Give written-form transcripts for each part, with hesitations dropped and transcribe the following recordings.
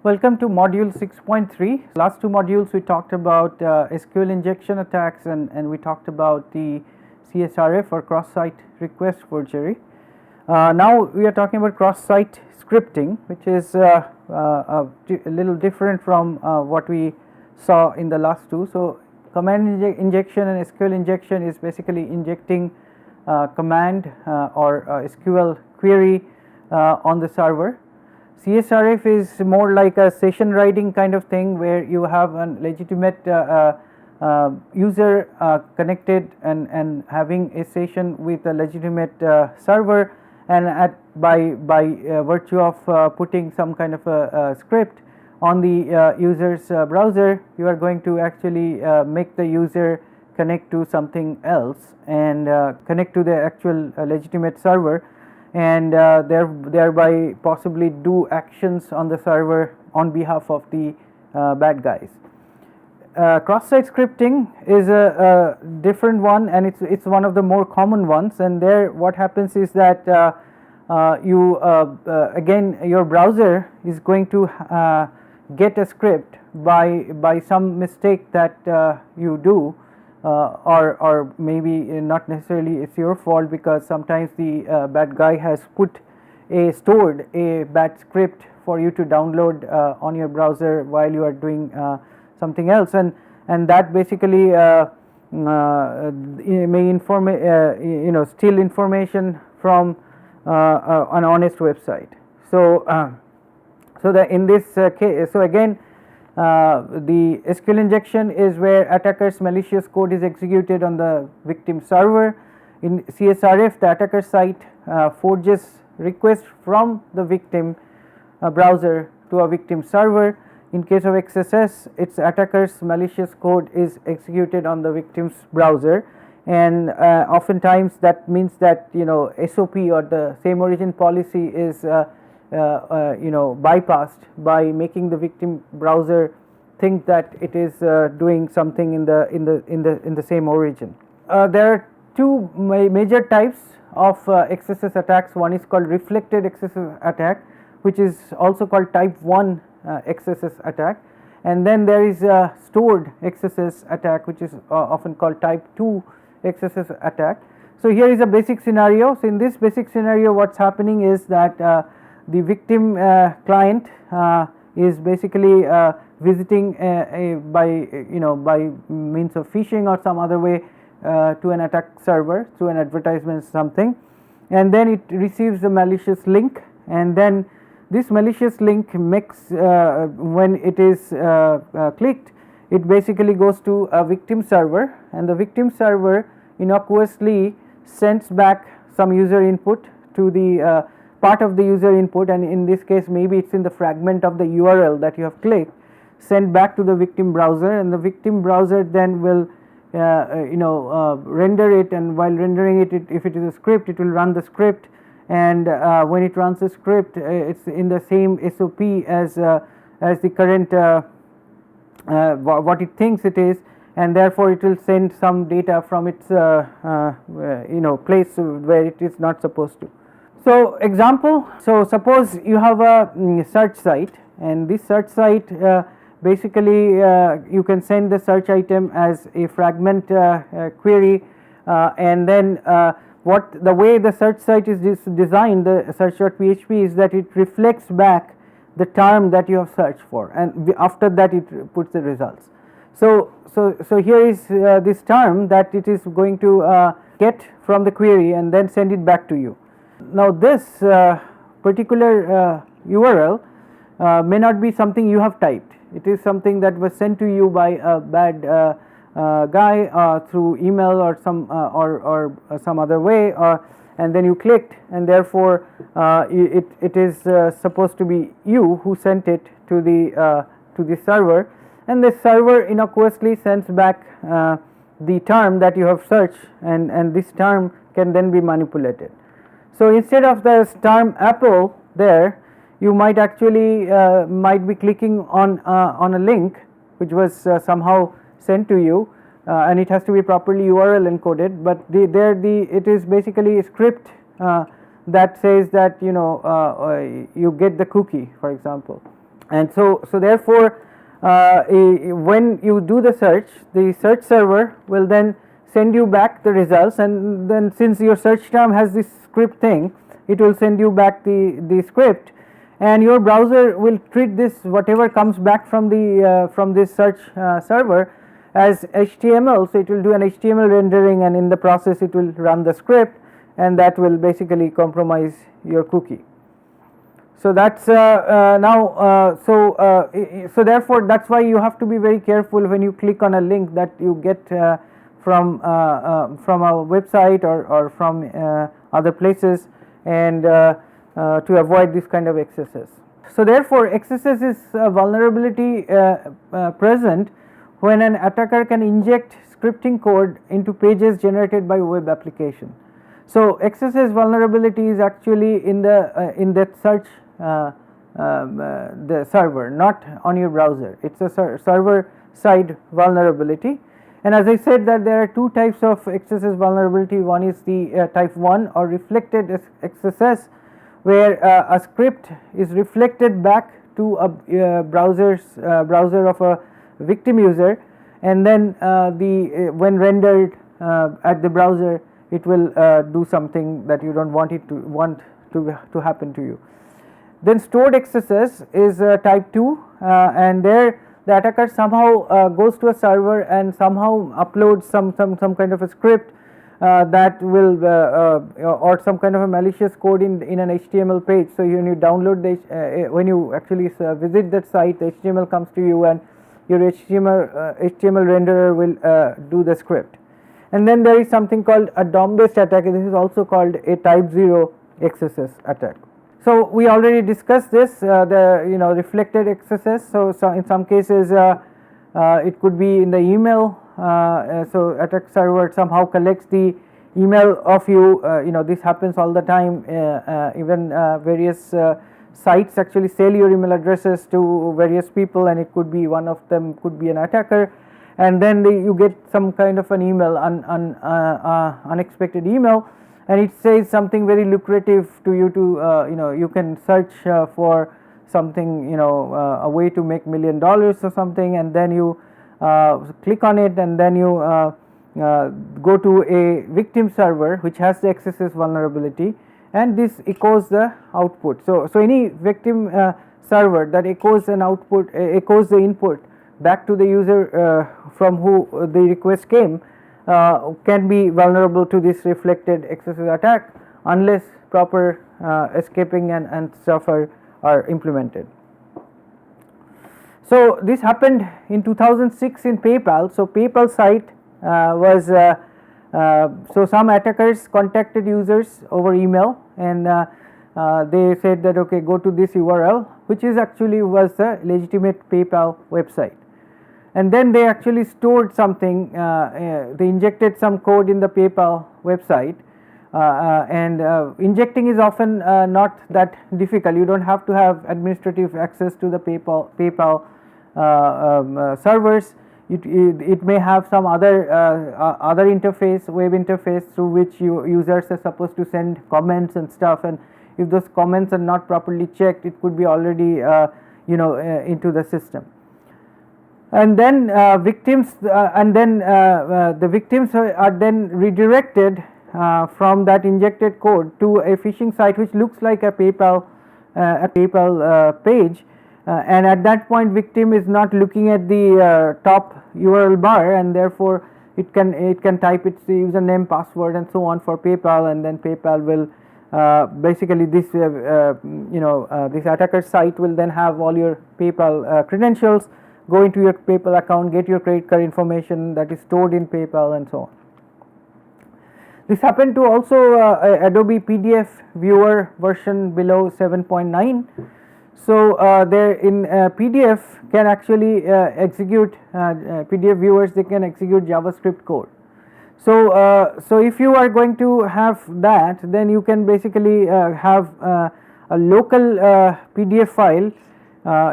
Welcome to Module 6.3. Last two modules we talked about SQL injection attacks and we talked about the CSRF or cross-site request forgery. Now we are talking about cross-site scripting, which is a little different from what we saw in the last two. So command injection and SQL injection is basically injecting command or SQL query on the server. CSRF is more like a session writing kind of thing, where you have a legitimate user connected and having a session with a legitimate server, and by virtue of putting some kind of a script on the user's browser, you are going to actually make the user connect to something else and connect to the actual legitimate server, and thereby possibly do actions on the server on behalf of the bad guys. Cross-site scripting is a different one, and it's one of the more common ones. And there, what happens is that again, your browser is going to get a script by some mistake that you do. Or maybe not necessarily it's your fault, because sometimes the bad guy has stored a bad script for you to download on your browser while you are doing something else, and that basically may steal information from an honest website. So in this case, so again, the SQL injection is where attacker's malicious code is executed on the victim server. In CSRF, the attacker site forges requests from the victim browser to a victim server. In case of XSS, its attacker's malicious code is executed on the victim's browser, and oftentimes that means that SOP or the same origin policy is bypassed by making the victim browser think that it is doing something in the same origin. There are two major types of XSS attacks. One is called reflected XSS attack, which is also called type 1 XSS attack, and then there is a stored XSS attack, which is often called type 2 XSS attack. So here is a basic scenario. So in this basic scenario, what's happening is that the victim client is basically visiting by means of phishing or some other way to an attack server through an advertisement something, and then it receives a malicious link, and then this malicious link makes when it is clicked, it basically goes to a victim server, and the victim server innocuously sends back some user input to the part of the user input, and in this case maybe it's in the fragment of the URL that you have clicked, sent back to the victim browser, and the victim browser then will render it, and while rendering it, if it is a script, it will run the script, and when it runs the script, it's in the same SOP as the current what it thinks it is, and therefore it will send some data from its place where it is not supposed to. So example, so suppose you have a search site, and this search site basically you can send the search item as a fragment query, and then the way the search site is designed, the search.php, is that it reflects back the term that you have searched for, and after that it puts the results. So here is this term that it is going to get from the query and then send it back to you. Now this particular URL may not be something you have typed. It is something that was sent to you by a bad guy through email or some other way, and then you clicked, and therefore it is supposed to be you who sent it to the server, and the server innocuously sends back the term that you have searched, and this term can then be manipulated. So instead of the term apple there, you might actually might be clicking on a link which was somehow sent to you, and it has to be properly URL encoded, but it is basically a script that says that you get the cookie, for example, And so therefore when you do the search server will then send you back the results, and then since your search term has this script thing, it will send you back the script, and your browser will treat this whatever comes back from this search server as HTML. So it will do an HTML rendering, and in the process it will run the script, and that will basically compromise your cookie. So that's so therefore that's why you have to be very careful when you click on a link that you get from a website or from other places, and to avoid this kind of excesses. So therefore excesses is a vulnerability present when an attacker can inject scripting code into pages generated by web application. So XSS vulnerability is actually in that search the server, not on your browser. It's a server side vulnerability. And as I said that there are two types of XSS vulnerability. One is the type 1 or reflected XSS, where a script is reflected back to a browser of a victim user, and then when rendered at the browser, it will do something that you don't want to happen to you. Then stored XSS is type 2, and there the attacker somehow goes to a server and somehow uploads some kind of a script that will or some kind of a malicious code in an HTML page. So when you download when you actually visit that site, the HTML comes to you, and your HTML renderer will do the script. And then there is something called a DOM-based attack. This is also called a type 0 XSS attack. So we already discussed this, the reflected XSS. So in some cases it could be in the email. So attack server somehow collects the email of you. This happens all the time. Even various sites actually sell your email addresses to various people, and it could be one of them could be an attacker. And then you get some kind of an email, unexpected email, and it says something very lucrative to you to you can search for something, a way to make $1 million or something, and then you click on it, and then you go to a victim server which has the XSS vulnerability, and this echoes the output. So any victim server that echoes an output, echoes the input back to the user from who the request came, can be vulnerable to this reflected XSS attack unless proper escaping and stuff are implemented. So this happened in 2006 in PayPal. So PayPal site was so some attackers contacted users over email, and they said that okay, go to this URL, which is actually was a legitimate PayPal website. And then they actually stored something, they injected some code in the PayPal website, and injecting is often not that difficult. You don't have to have administrative access to the PayPal servers. It may have some other interface, web interface, through which users are supposed to send comments and stuff, and if those comments are not properly checked, it could be already into the system. And then the victims are then redirected from that injected code to a phishing site which looks like a PayPal page, and at that point victim is not looking at the top URL bar, and therefore it can type its username, password, and so on for PayPal, and then PayPal will basically this this attacker site will then have all your PayPal credentials, go into your PayPal account, get your credit card information that is stored in PayPal, and so on. This happened to also Adobe PDF viewer version below 7.9. So there in PDF can actually execute PDF viewers, they can execute JavaScript code. So if you are going to have that, then you can basically have a local PDF file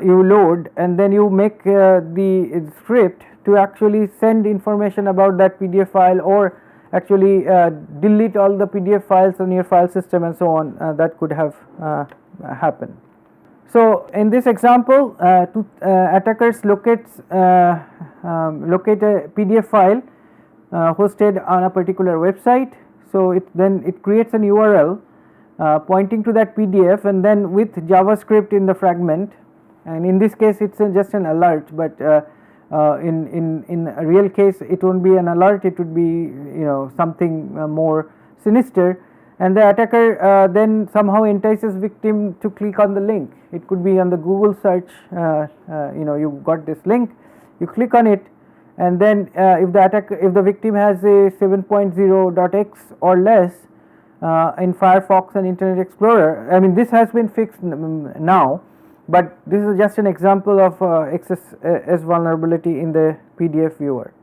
you load, and then you make the script to actually send information about that PDF file, or actually delete all the PDF files on your file system, and so on. That could have happened. So in this example, attackers locate a PDF file hosted on a particular website. So then it creates an URL pointing to that PDF, and then with JavaScript in the fragment, and in this case it's just an alert, but in a real case it won't be an alert, it would be something more sinister, and the attacker then somehow entices victim to click on the link. It could be on the Google search, you got this link, you click on it, and then if the victim has a 7.0.x or less in Firefox and Internet Explorer, I mean this has been fixed now, but this is just an example of XSS vulnerability in the PDF viewer.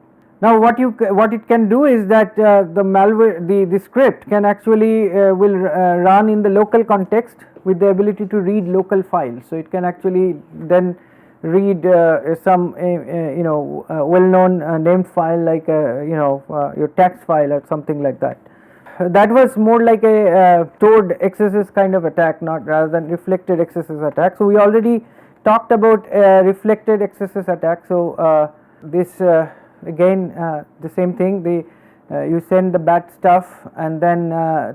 Now what it can do is that the malware, the script can actually will run in the local context with the ability to read local files. So it can actually then read some well-known named file like your tax file or something like that. That was more like a stored XSS kind of attack, not rather than reflected XSS attack. So we already talked about reflected XSS attack. So this again the same thing. You send the bad stuff and then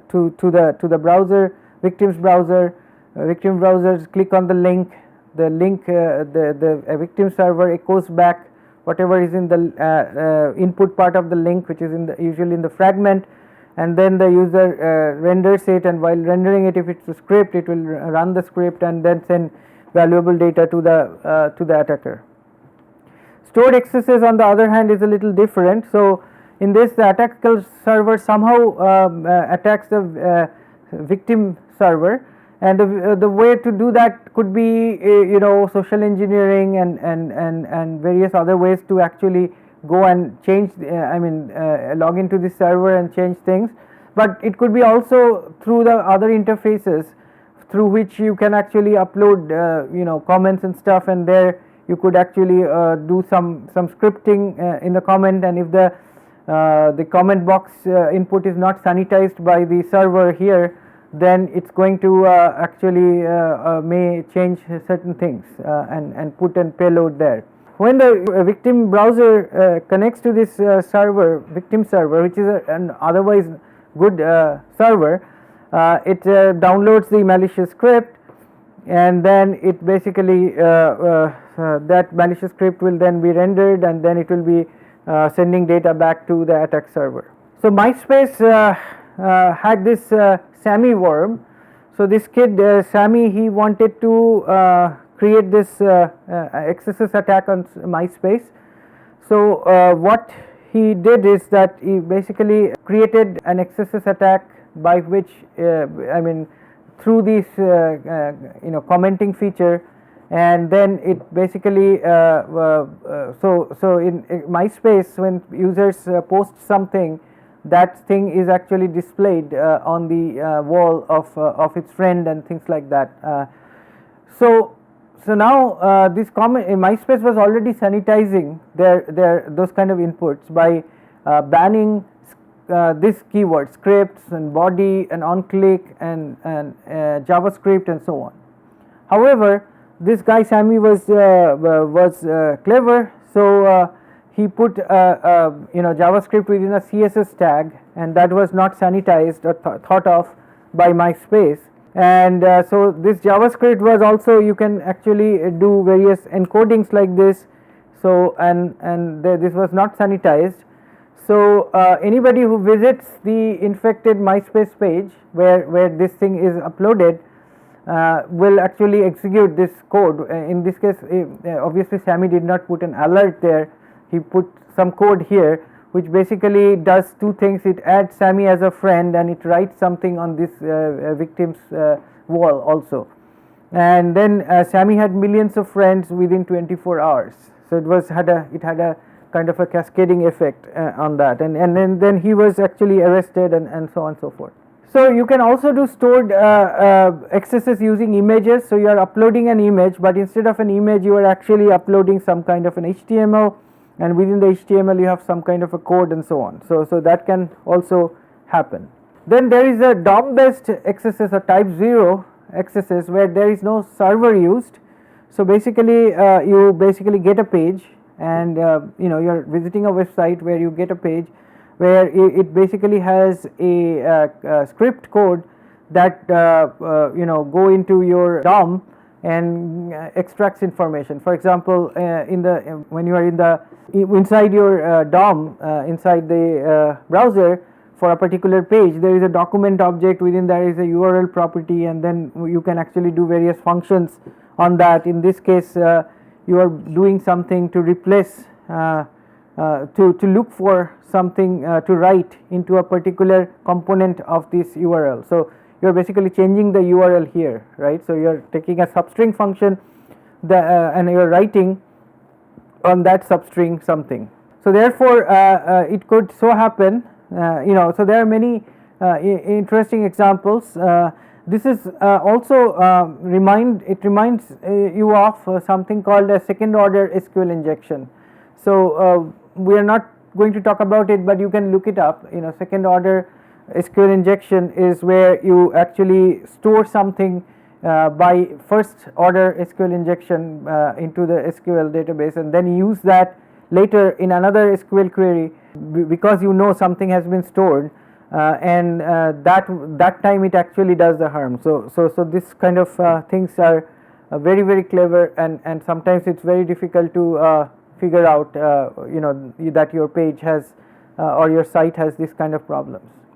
to the browser, victim's browser. Victim browsers click on the link. The link, the victim server echoes back whatever is in the input part of the link, which is usually in the fragment, and then the user renders it, and while rendering it, if it's a script, it will run the script and then send valuable data to the attacker. Stored XSS on the other hand is a little different. So in this, the attacker server somehow attacks the victim server, and the way to do that could be social engineering and various other ways to actually go and change log into the server and change things, but it could be also through the other interfaces through which you can actually upload comments and stuff, and there you could actually do some scripting in the comment, and if the comment box input is not sanitized by the server here, then it's going to actually may change certain things and put a payload there. When the victim browser connects to this victim server, which is an otherwise good server, it downloads the malicious script, and then it basically that malicious script will then be rendered, and then it will be sending data back to the attack server. So MySpace had this Sammy worm. So this kid Sammy, he wanted to create this XSS attack on MySpace. So what he did is that he basically created an XSS attack by which through this commenting feature, and then it basically so in MySpace, when users post something, that thing is actually displayed on the wall of its friend and things like that. So now this MySpace was already sanitizing those kind of inputs by banning this keyword, scripts and body and on-click and JavaScript and so on. However, this guy Sammy was clever, so he put JavaScript within a CSS tag, and that was not sanitized or thought of by MySpace. And so this JavaScript was also, you can actually do various encodings like this. So this was not sanitized. So anybody who visits the infected MySpace page where this thing is uploaded will actually execute this code. In this case, obviously Sammy did not put an alert there. He put some code here which basically does two things. It adds Sammy as a friend, and it writes something on this victim's wall also. And then Sammy had millions of friends within 24 hours. So it had a kind of a cascading effect on that, and then he was actually arrested and so on and so forth. So you can also do stored XSS using images. So you are uploading an image, but instead of an image you are actually uploading some kind of an HTML, and within the HTML you have some kind of a code and so on. So that can also happen. Then there is a DOM based XSS or type 0 accesses where there is no server used. So basically you basically get a page, and you know, you are visiting a website where you get a page where it basically has a script code that you know, go into your DOM and extracts information. For example, in the when you are in the inside your DOM inside the browser for a particular page, there is a document object, within there is a URL property, and then you can actually do various functions on that. In this case you are doing something to replace to look for something to write into a particular component of this URL. So you are basically changing the URL here, right? So you are taking a substring function and you are writing on that substring something. So therefore it could so happen, you know, so there are many interesting examples. This is also reminds you of something called a second order SQL injection. So we are not going to talk about it, but you can look it up. You know, second order SQL injection is where you actually store something by first order SQL injection into the SQL database, and then use that later in another SQL query, because you know something has been stored, and that time it actually does the harm. So this kind of things are very, very clever, and sometimes it's very difficult to figure out you know, that your page has or your site has this kind of problems.